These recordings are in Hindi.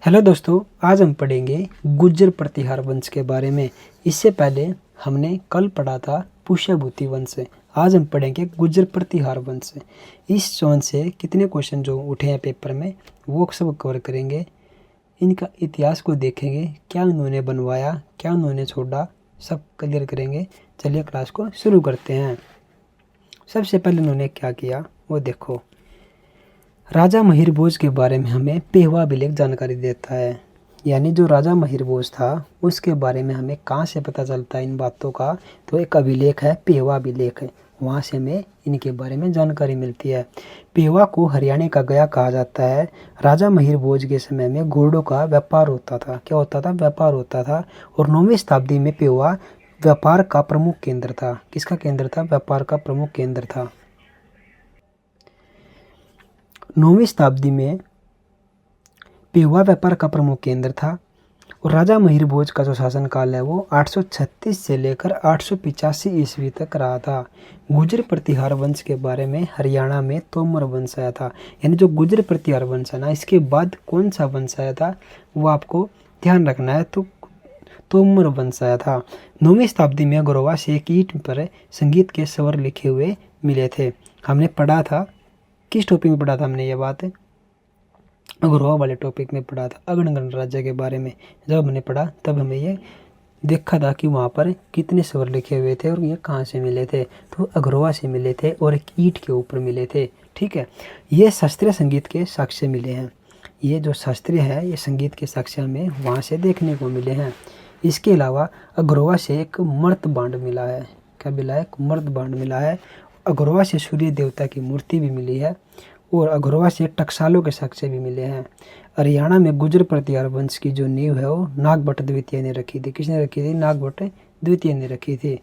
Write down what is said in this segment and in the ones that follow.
हेलो दोस्तों, आज हम पढ़ेंगे गुर्जर प्रतिहार वंश के बारे में। इससे पहले हमने कल पढ़ा था पुष्यभूति वंश। आज हम पढ़ेंगे गुर्जर प्रतिहार वंश। इस वंश से कितने क्वेश्चन जो उठे हैं पेपर में वो सब कवर करेंगे। इनका इतिहास को देखेंगे, क्या उन्होंने बनवाया, क्या उन्होंने छोड़ा, सब क्लियर करेंगे। चलिए क्लास को शुरू करते हैं। सबसे पहले उन्होंने क्या किया वो देखो। राजा महिरभोज के बारे में हमें पेहवा अभिलेख जानकारी देता है। यानी जो राजा महिरभोज था उसके बारे में हमें कहाँ से पता चलता है इन बातों का, तो एक अभिलेख है, पेहवा अभिलेख है। वहाँ से हमें इनके बारे में जानकारी मिलती है। पेहवा को हरियाणा का गया कहा जाता है। राजा महिरभोज के समय में घोड़ों का व्यापार होता था। क्या होता था? व्यापार होता था। और 9वीं शताब्दी में पेहवा व्यापार का प्रमुख केंद्र था। किसका केंद्र था? व्यापार का प्रमुख केंद्र था। 9वीं शताब्दी में पेहवा व्यापार का प्रमुख केंद्र था। और राजा महिरभोज का जो शासनकाल है वो 836 से लेकर 885 ईस्वी तक रहा था। गुर्जर प्रतिहार वंश के बारे में हरियाणा में तोमर वंश आया था। यानी जो गुर्जर प्रतिहार वंश है ना, इसके बाद कौन सा वंश आया था वो आपको ध्यान रखना है। तो तोमर वंश आया था। 9वीं शताब्दी में अग्रवा से एक ईंट पर संगीत के स्वर लिखे हुए मिले थे। हमने पढ़ा था, किस टॉपिक में पढ़ा था हमने ये बात? अग्रवा वाले टॉपिक में पढ़ा था, अगण गणराज्य के बारे में। जब हमने पढ़ा तब हमें ये देखा था कि वहाँ पर कितने स्वर लिखे हुए थे और ये कहाँ से मिले थे। तो अग्रवा से मिले थे और एक ईंट के ऊपर मिले थे। ठीक है, ये शास्त्रीय संगीत के साक्ष्य मिले हैं। ये जो शास्त्रीय है ये संगीत के साक्ष्य हमें वहाँ से देखने को मिले हैं। इसके अलावा अग्रवा से एक मर्त बांड मिला है। क्या मिला है? एक मर्त बांड मिला है। अग्रवा से सूर्य देवता की मूर्ति भी मिली है और अग्रवा से टकसालों के साक्ष्य भी मिले हैं। हरियाणा में गुर्जर प्रतिहार वंश की जो नींव है वो नागभट्ट द्वितीय ने रखी थी। किसने रखी थी? नागभट्ट द्वितीय ने रखी थी।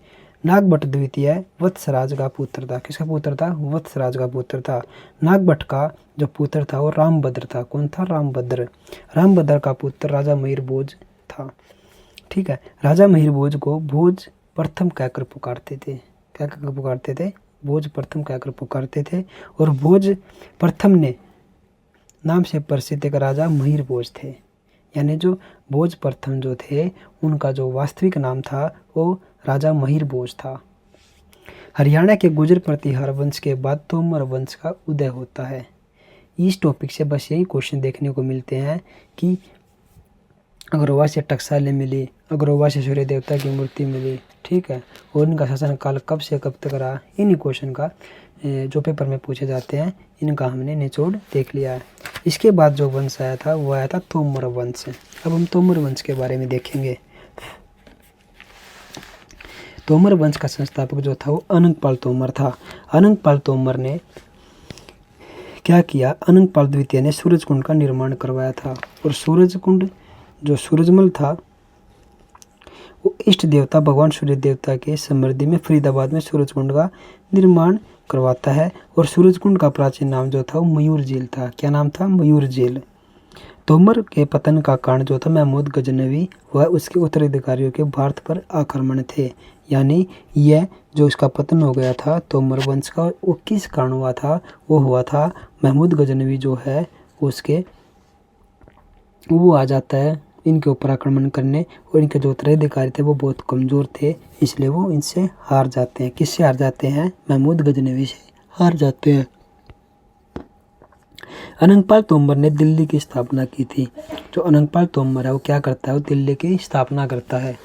नागभट्ट द्वितीय वत्सराज का पुत्र था। किसका पुत्र था? वत्सराज का पुत्र था। नागभट्ट का जो पुत्र था वो रामभद्र था। कौन था? रामभद्र। रामभद्र का पुत्र राजा महिरभोज था। ठीक है, राजा महिरभोज को भोज प्रथम कहकर पुकारते थे। क्या कहकर पुकारते थे? भोज प्रथम कहकर पुकारते थे। और भोज प्रथम ने नाम से प्रसिद्ध एक राजा महिरभोज थे। यानी जो भोज प्रथम जो थे उनका जो वास्तविक नाम था वो राजा महिरभोज था। हरियाणा के गुर्जर प्रतिहार वंश के बाद तोमर वंश का उदय होता है। इस टॉपिक से बस यही क्वेश्चन देखने को मिलते हैं कि अग्रवा से टकसालें मिली, अग्रवा से सूर्य देवता की मूर्ति मिली। ठीक है, और इनका शासनकाल कब से कब तक रहा, इन्हीं क्वेश्चन का जो पेपर में पूछे जाते हैं इनका हमने निचोड़ देख लिया है। इसके बाद जो वंश आया था वो आया था तोमर वंश। अब हम तोमर वंश के बारे में देखेंगे। तोमर वंश का संस्थापक जो था वो अनंगपाल तोमर था। अनंगपाल तोमर ने क्या किया? अनंगपाल द्वितीय ने सूरजकुंड का निर्माण करवाया था। और सूरजकुंड जो सूरजमल था वो इष्ट देवता भगवान सूर्य देवता के समृद्धि में फरीदाबाद में सूरजकुंड का निर्माण करवाता है। और सूरजकुंड का प्राचीन नाम जो था वो मयूर झील था। क्या नाम था? मयूर झील। तोमर के पतन का कारण जो था महमूद गजनवी वह उसके उत्तराधिकारियों के भारत पर आक्रमण थे। यानी यह जो इसका पतन हो गया था तोमर वंश का, वो किस कारण हुआ था? वो हुआ था महमूद गजनवी जो है उसके वो आ जाता है इनके ऊपर आक्रमण करने। और इनके जो उत्तराधिकारी थे वो बहुत कमज़ोर थे, इसलिए वो इनसे हार जाते हैं। किससे हार जाते हैं? महमूद गजनवी से हार जाते हैं। अनंगपाल तोमर ने दिल्ली की स्थापना की थी। जो अनंगपाल तोमर है वो क्या करता है? वो दिल्ली की स्थापना करता है।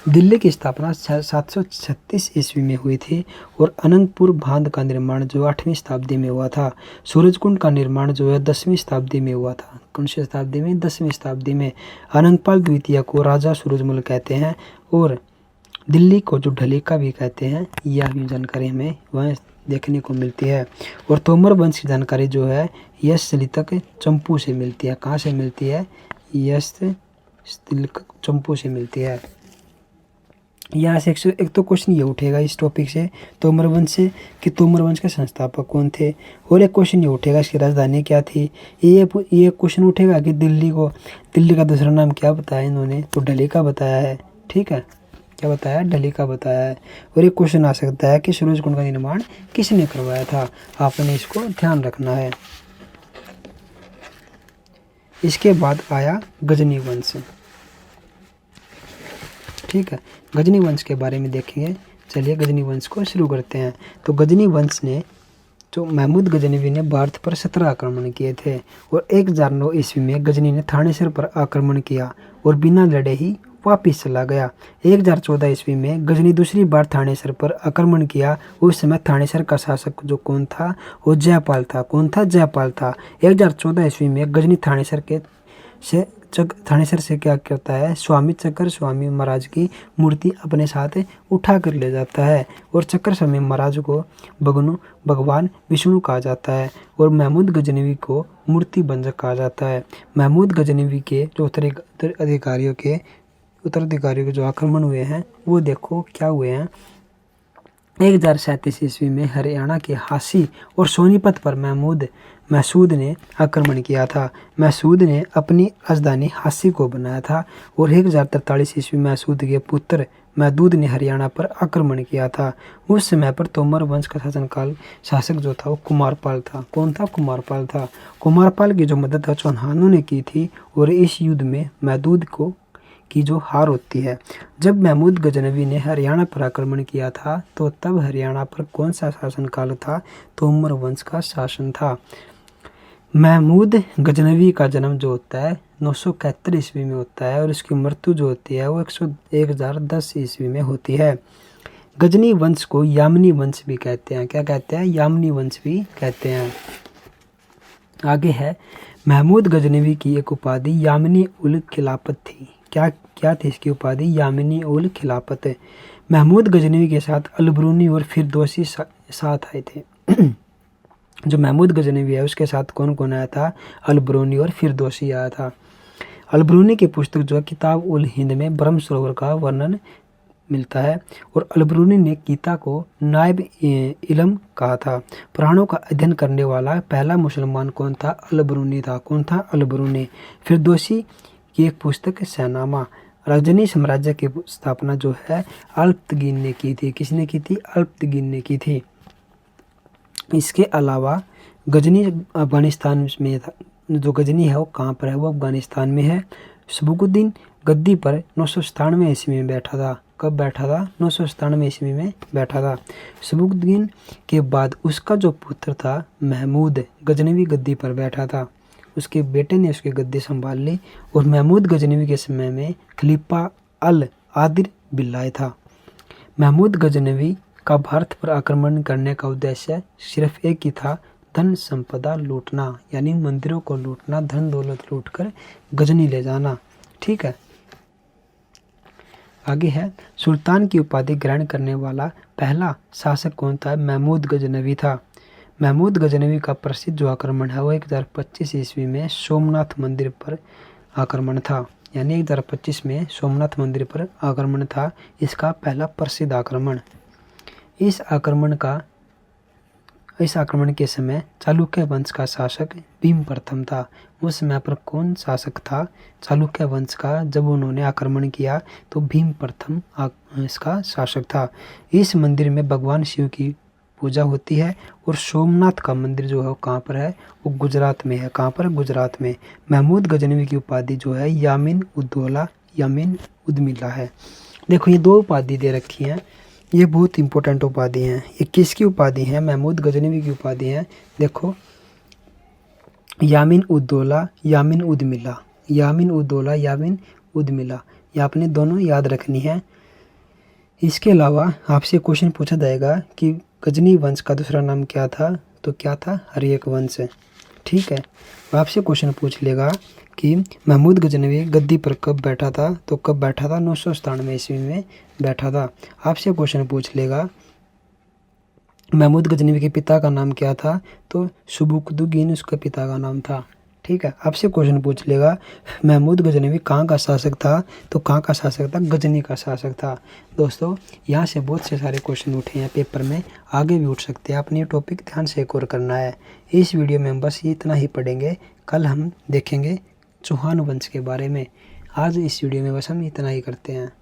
दिल्ली की स्थापना 736 ईस्वी में हुई थी। और अनंगपुर बांध का निर्माण जो 8वीं शताब्दी में हुआ था। सूरजकुंड का निर्माण जो है 10वीं शताब्दी में हुआ था। कौन सी शताब्दी में? 10वीं शताब्दी में। अनंगपाल द्वितीय को राजा सूरजमल कहते हैं और दिल्ली को जो ढलीका भी कहते हैं। यह भी जानकारी हमें वहाँ देखने को मिलती है। और तोमर वंश की जानकारी जो है यश तिलक चंपू से मिलती है। कहाँ से मिलती है? यश तिलक चंपू से मिलती है। यहाँ से एक तो क्वेश्चन ये उठेगा इस टॉपिक से तोमर वंश से कि तोमर वंश के संस्थापक कौन थे। और एक क्वेश्चन ये उठेगा इसकी राजधानी क्या थी। ये क्वेश्चन उठेगा कि दिल्ली का दूसरा नाम क्या बताया इन्होंने? तो ढलीका बताया है। ठीक है, क्या बताया? ढलीका बताया है। और एक क्वेश्चन आ सकता है कि सूरजकुंड का निर्माण किसने करवाया था। आपने इसको ध्यान रखना है। इसके बाद आया गजनी वंश। ठीक है, गजनी वंश के बारे में देखेंगे। चलिए गजनी वंश को शुरू करते हैं। तो गजनी वंश ने जो महमूद गजनवी ने भारत पर 17 आक्रमण किए थे और 1009 ईस्वी में गजनी ने थानेसर पर आक्रमण किया और बिना लड़े ही वापिस चला गया। 1014 ईस्वी में गजनी दूसरी बार थानेसर पर आक्रमण किया। उस समय थानेसर का शासक जो कौन था, वो जयपाल था। कौन था? जयपाल था। 1014 ईस्वी में गजनी थानेसर से क्या करता है, स्वामी चक्र स्वामी महाराज की मूर्ति अपने साथ उठा कर ले जाता है और चक्र स्वामी महाराज को भगवान विष्णु कहा जाता है और महमूद गजनवी को मूर्ति भंजक कहा जाता है। महमूद गजनवी के जो उत्तराधिकारियों के जो आक्रमण हुए हैं वो देखो क्या हुए हैं। 1037 ईस्वी में हरियाणा के हासी और सोनीपत पर महसूद ने आक्रमण किया था। महसूद ने अपनी राजधानी हासी को बनाया था और 1043 ईस्वी में महसूद के पुत्र महदूद ने हरियाणा पर आक्रमण किया था। उस समय पर तोमर वंश का शासक जो था वो कुमारपाल था। कौन था? कुमारपाल था। कुमारपाल की जो मदद चौहानों ने की थी और इस युद्ध में महदूद की जो हार होती है। जब महमूद गजनवी ने हरियाणा पर आक्रमण किया था तो तब हरियाणा पर कौन सा शासनकाल था? तोमर वंश का शासन था। महमूद गजनवी का जन्म जो होता है 971 ईस्वी में होता है और इसकी मृत्यु जो होती है वो 1010 ईस्वी में होती है। गजनी वंश को यामिनी वंश भी कहते हैं। क्या कहते हैं? यामिनी वंश भी कहते हैं। आगे है, महमूद गजनवी की एक उपाधि यामिनी उल खिलाफत थी। क्या थी इसकी उपाधि? यामिनी उल खिलाफत। महमूद गजनवी के साथ अलबरूनी और फिरदौसी साथ आए थे। जो महमूद गजनवी है उसके साथ कौन कौन आया था? अलबरूनी और फिरदौसी आया था। अलबरूनी की पुस्तक जो है किताब उल हिंद में ब्रह्म सरोवर का वर्णन मिलता है और अलबरूनी ने गीता को नायब इल्म कहा था। पुराणों का अध्ययन करने वाला पहला मुसलमान कौन था? अलबरूनी था। कौन था? अलबरूनी। फिरदौसी की एक पुस्तक सैनामा। गजनी साम्राज्य की स्थापना जो है अल्पतगीन ने की थी। किसने की थी? अल्पतगीन ने की थी। इसके अलावा गजनी अफगानिस्तान में था। जो गजनी है वो कहाँ पर है? वो अफगानिस्तान में है। सबुकुद्दीन गद्दी पर 997 ईस्वी में बैठा था। कब बैठा था? 997 ईस्वी में बैठा था। सबुकुद्दीन के बाद उसका जो पुत्र था महमूद गजनवी गद्दी पर बैठा था। उसके बेटे ने उसकी गद्दी संभाल ली और महमूद गजनवी के समय में खलीफा अल आदिल बिल्लाह था। महमूद गजनवी का भारत पर आक्रमण करने का उद्देश्य सिर्फ एक ही था, धन संपदा लूटना, यानी मंदिरों को लूटना, धन दौलत लूटकर गजनी ले जाना। ठीक है। आगे है, सुल्तान की उपाधि ग्रहण करने वाला पहला शासक कौन था? महमूद गजनवी था। महमूद गजनवी का प्रसिद्ध जो आक्रमण है वो 1025 ईस्वी में सोमनाथ मंदिर पर आक्रमण था। यानी 1025 में सोमनाथ मंदिर पर आक्रमण था इसका पहला प्रसिद्ध आक्रमण। इस आक्रमण के समय चालुक्य वंश का शासक भीम प्रथम था। उस समय पर कौन शासक था चालुक्य वंश का? जब उन्होंने आक्रमण किया तो भीम प्रथम इसका शासक था। इस मंदिर में भगवान शिव की पूजा होती है और सोमनाथ का मंदिर जो है वो कहाँ पर है? वो गुजरात में है। कहाँ पर? गुजरात में। महमूद गजनवी की उपाधि जो है यामिन उद्दौला, यामिन उद्दमिला है। देखो ये दो उपाधि दे रखी हैं, ये बहुत इंपॉर्टेंट उपाधि हैं। ये किसकी उपाधि है? महमूद गजनवी की उपाधि है। देखो, यामिन उद्दौला, यामिन उद्दमिला, यामिन उद्दौला, यामिन उद्दमिला, ये आपने दोनों याद रखनी है। इसके अलावा आपसे क्वेश्चन पूछा जाएगा कि गजनी वंश का दूसरा नाम क्या था? तो क्या था? हर्यक वंश। ठीक है। आपसे क्वेश्चन पूछ लेगा कि महमूद गजनवी गद्दी पर कब बैठा था? तो कब बैठा था? 997 ईस्वी में बैठा था। आपसे क्वेश्चन पूछ लेगा महमूद गजनवी के पिता का नाम क्या था? तो सबुकुद्दीन उसके पिता का नाम था। ठीक है। आपसे क्वेश्चन पूछ लेगा महमूद गजनवी कहाँ का शासक था? तो कहाँ का शासक था? गजनी का शासक था। दोस्तों, यहाँ से बहुत से सारे क्वेश्चन उठे हैं पेपर में, आगे भी उठ सकते हैं। आपने ये टॉपिक ध्यान से एक और करना है। इस वीडियो में हम बस इतना ही पढ़ेंगे। कल हम देखेंगे चौहान वंश के बारे में। आज इस वीडियो में बस हम इतना ही करते हैं।